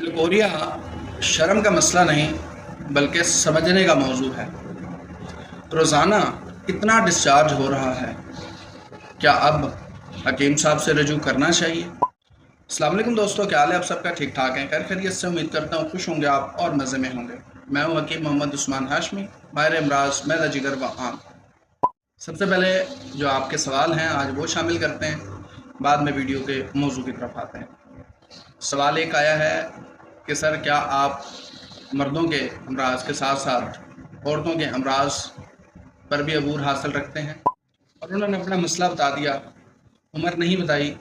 Leucorrhoea शर्म का मसला नहीं बल्कि समझने का मौजू है। रोज़ाना कितना डिस्चार्ज हो रहा है, क्या अब हकीम साहब से रजू करना चाहिए? अस्सलाम वालेकुम दोस्तों, क्या हाल है? आप सबका ठीक ठाक है? खैर खैरियत से उम्मीद करता हूँ खुश होंगे आप और मज़े में होंगे। मैं हूँ हकीम मोहम्मद उस्मान हाशमी, माहिर इमराज मैदा जिगर व आम। सबसे पहले जो आपके सवाल हैं आज वो शामिल करते हैं, बाद में वीडियो के मौजू की तरफ आते हैं। सवाल एक आया है कि सर क्या आप मर्दों के अमराज के साथ साथ औरतों के अमराज पर भी अबूर हासिल रखते हैं? और उन्होंने अपना मसला बता दिया, उम्र नहीं बताई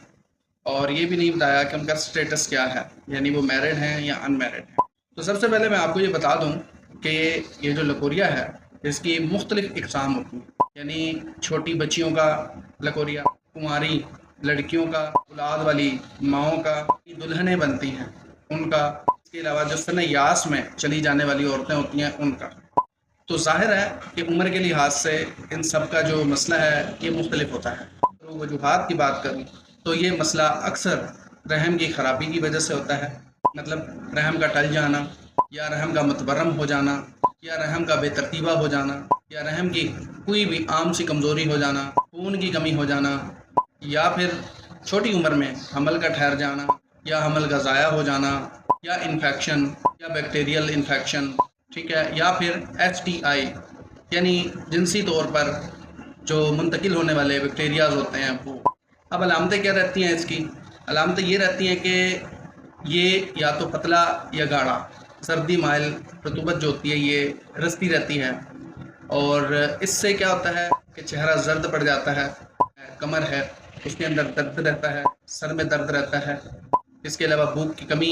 और ये भी नहीं बताया कि उनका स्टेटस क्या है, यानी वो मैरिड हैं या अनमैरिड हैं। तो सबसे पहले मैं आपको ये बता दूं कि ये जो लकोरिया है इसकी मुख्तलिफ इकसाम होती हैं, यानी छोटी बच्चियों का लकोरिया, कुंवारी लड़कियों का, औलाद वाली माओं का, दुल्हनें बनती हैं उनका, इसके अलावा जो सनयास में चली जाने वाली औरतें होती हैं उनका। तो जाहिर है कि उम्र के लिहाज से इन सब का जो मसला है ये मुख्तलिफ होता है। तो वजूहात की बात करूँ तो ये मसला अक्सर रहम की ख़राबी की वजह से होता है, मतलब रहम का टल जाना या रहम का मतबरम हो जाना या रहम का बेतरतीबा हो जाना या रहम की कोई भी आम सी कमज़ोरी हो जाना, खून की कमी हो जाना, या फिर छोटी उम्र में हमल का ठहर जाना या हमल का ज़ाया हो जाना या इन्फेक्शन या बैक्टीरियल इन्फेक्शन, ठीक है, या फिर STI यानी जिनसी तौर पर जो मुंतकिल होने वाले बैक्टीरियाज होते हैं वो। अब अलामतें क्या रहती हैं इसकी? अलामतें ये रहती हैं कि ये या तो पतला या गाढ़ा, सर्दी माइल रतूबत जो होती है ये रसती रहती है, और इससे क्या होता है कि चेहरा जर्द पड़ जाता है, कमर है उसके अंदर दर्द रहता है, सर में दर्द रहता है, इसके अलावा भूख की कमी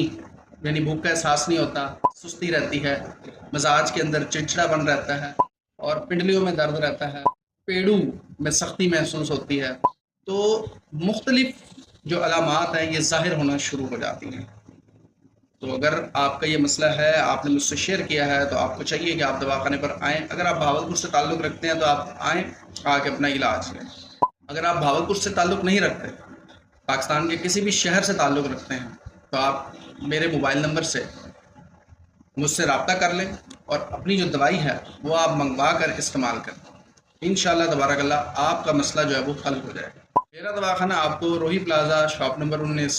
यानी भूख का एहसास नहीं होता, सुस्ती रहती है, मजाज के अंदर चिड़चिड़ापन रहता है और पिंडलियों में दर्द रहता है, पेड़ू में सख्ती महसूस होती है। तो मुख्तलिफ जो अलामात हैं ये ज़ाहिर होना शुरू हो जाती हैं। तो अगर आपका ये मसला है, आपने मुझसे शेयर किया है, तो आपको चाहिए कि आप दवाखाने पर आएँ। अगर आप भावलपुर से ताल्लुक़ रखते हैं तो आप आएँ, आके अपना इलाज लें। अगर आप भावलपुर से ताल्लुक़ नहीं रखते, पाकिस्तान के किसी भी शहर से ताल्लुक़ रखते हैं, तो आप मेरे मोबाइल नंबर से मुझसे रब्ता कर लें और अपनी जो दवाई है वो आप मंगवा कर इस्तेमाल करें। इंशाअल्लाह तबारकल्लाह आपका मसला जो है वो हल हो जाएगा। मेरा दवाखाना आपको रोही प्लाजा शॉप नंबर 19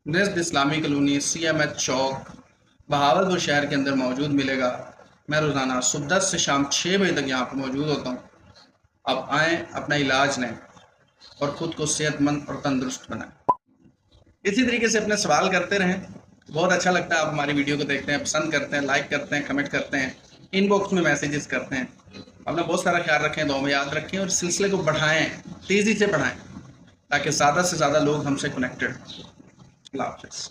नज़द इस्लामी कॉलोनी CMH चौक बहावलपुर शहर के अंदर मौजूद मिलेगा। मैं रोज़ाना सुबह 10 से शाम 6 बजे तक यहाँ पर मौजूद होता हूँ। आप आएँ, अपना इलाज लें और ख़ुद को सेहतमंद और तंदुरुस्त बनाएं। इसी तरीके से अपने सवाल करते रहें। बहुत अच्छा लगता है आप हमारी वीडियो को देखते हैं, पसंद करते हैं, लाइक करते हैं, कमेंट करते हैं, इनबॉक्स में मैसेजेस करते हैं। अपना बहुत सारा ख्याल रखें, दुआ में याद रखें और इस सिलसिले को बढ़ाएँ, तेज़ी से बढ़ाएँ ताकि ज़्यादा से ज़्यादा लोग हमसे कनेक्टेड। अल्लाह हाफ़िज़।